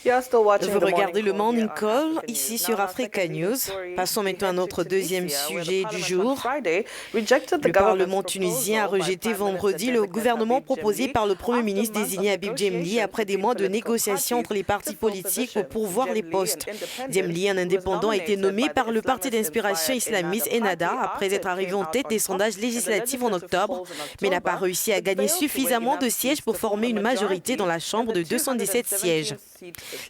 Vous regardez le Morning Call ici sur Africa News. Passons maintenant à notre deuxième sujet du jour. Le Parlement tunisien a rejeté vendredi le gouvernement proposé par le Premier ministre désigné Habib Djemli après des mois de négociations entre les partis politiques pour pourvoir les postes. Djemli, un indépendant, a été nommé par le parti d'inspiration islamiste Ennahda après être arrivé en tête des sondages législatifs en octobre, mais n'a pas réussi à gagner suffisamment de sièges pour former une majorité dans la Chambre de 217 sièges.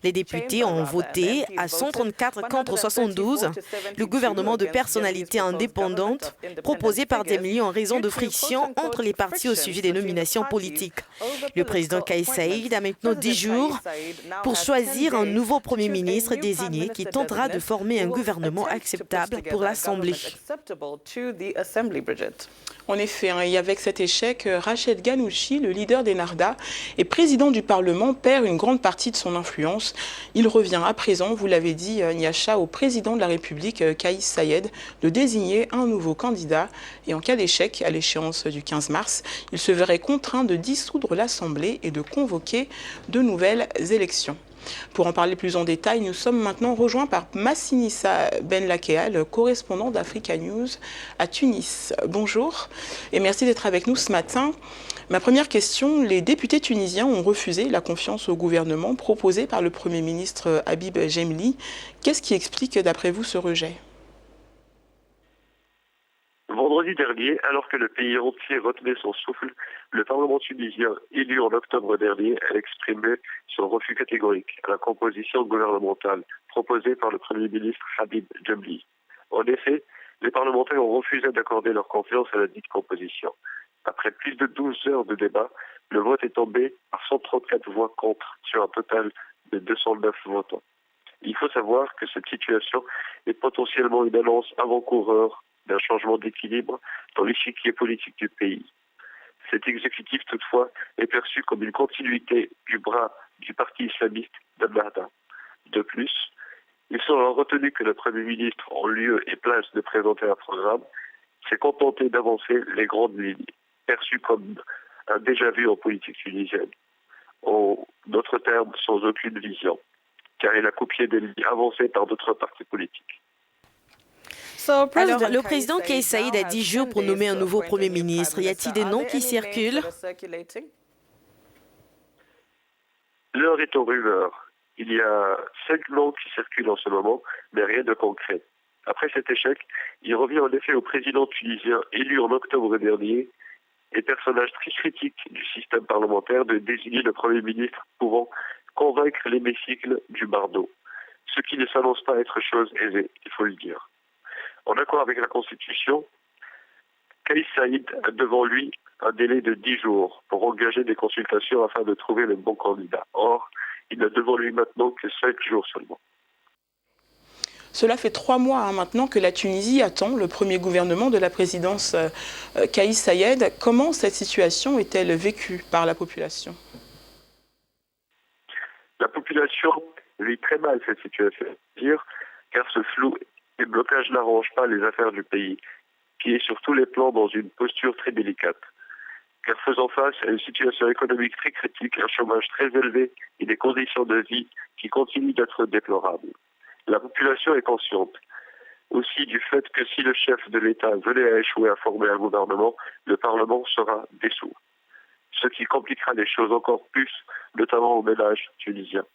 Les députés ont voté à 134 contre 72 le gouvernement de personnalité indépendante proposé par Djemli en raison de frictions entre les partis au sujet des nominations politiques. Le président Kais Saïed a maintenant 10 jours pour choisir un nouveau Premier ministre désigné qui tentera de former un gouvernement acceptable pour l'Assemblée. En effet, et avec cet échec, Rached Ghannouchi, le leader d'Ennahda et président du Parlement, perd une grande partie de son influence. Il revient à présent, vous l'avez dit, Niacha, au président de la République, Kais Saïed, de désigner un nouveau candidat. Et en cas d'échec, à l'échéance du 15 mars, il se verrait contraint de dissoudre l'Assemblée et de convoquer de nouvelles élections. Pour en parler plus en détail, nous sommes maintenant rejoints par Massinissa Ben Lakea, le correspondant d'Africa News à Tunis. Bonjour et merci d'être avec nous ce matin. Ma première question, les députés tunisiens ont refusé la confiance au gouvernement proposé par le Premier ministre Habib Djemli. Qu'est-ce qui explique d'après vous ce rejet ? Vendredi dernier, alors que le pays entier retenait son souffle, le Parlement tunisien, élu en octobre dernier, a exprimé son refus catégorique à la composition gouvernementale proposée par le Premier ministre Habib Djemli. En effet, les parlementaires ont refusé d'accorder leur confiance à la dite composition. Après plus de 12 heures de débat, le vote est tombé par 134 voix contre sur un total de 209 votants. Il faut savoir que cette situation est potentiellement une annonce avant-coureur d'un changement d'équilibre dans l'échiquier politique du pays. Cet exécutif, toutefois, est perçu comme une continuité du bras du parti islamiste d'Ennahda. De plus, il sera retenu que le Premier ministre, en lieu et place de présenter un programme, s'est contenté d'avancer les grandes lignes, perçues comme un déjà-vu en politique tunisienne. En d'autres termes, sans aucune vision, car il a copié des lignes avancées par d'autres partis politiques. Alors, le président Kais Saïed a 10 jours pour nommer un nouveau Premier ministre. Y a-t-il des noms qui circulent? L'heure est aux rumeurs. Il y a 5 noms qui circulent en ce moment, mais rien de concret. Après cet échec, il revient en effet au président tunisien élu en octobre dernier et personnage très critique du système parlementaire de désigner le Premier ministre pouvant convaincre l'hémicycle du bardo. Ce qui ne s'annonce pas être chose aisée, il faut le dire. En accord avec la Constitution, Kais Saïed a devant lui un délai de 10 jours pour engager des consultations afin de trouver le bon candidat. Or, il n'a devant lui maintenant que 5 jours seulement. Cela fait 3 mois maintenant que la Tunisie attend le premier gouvernement de la présidence Kais Saïed. Comment cette situation est-elle vécue par la population ? La population vit très mal cette situation, car ce flou et blocage n'arrange pas les affaires du pays, qui est sur tous les plans dans une posture très délicate. Car faisant face à une situation économique très critique, un chômage très élevé et des conditions de vie qui continuent d'être déplorables. La population est consciente aussi du fait que si le chef de l'État venait à échouer à former un gouvernement, le Parlement sera dissous. Ce qui compliquera les choses encore plus, notamment aux ménages tunisiens.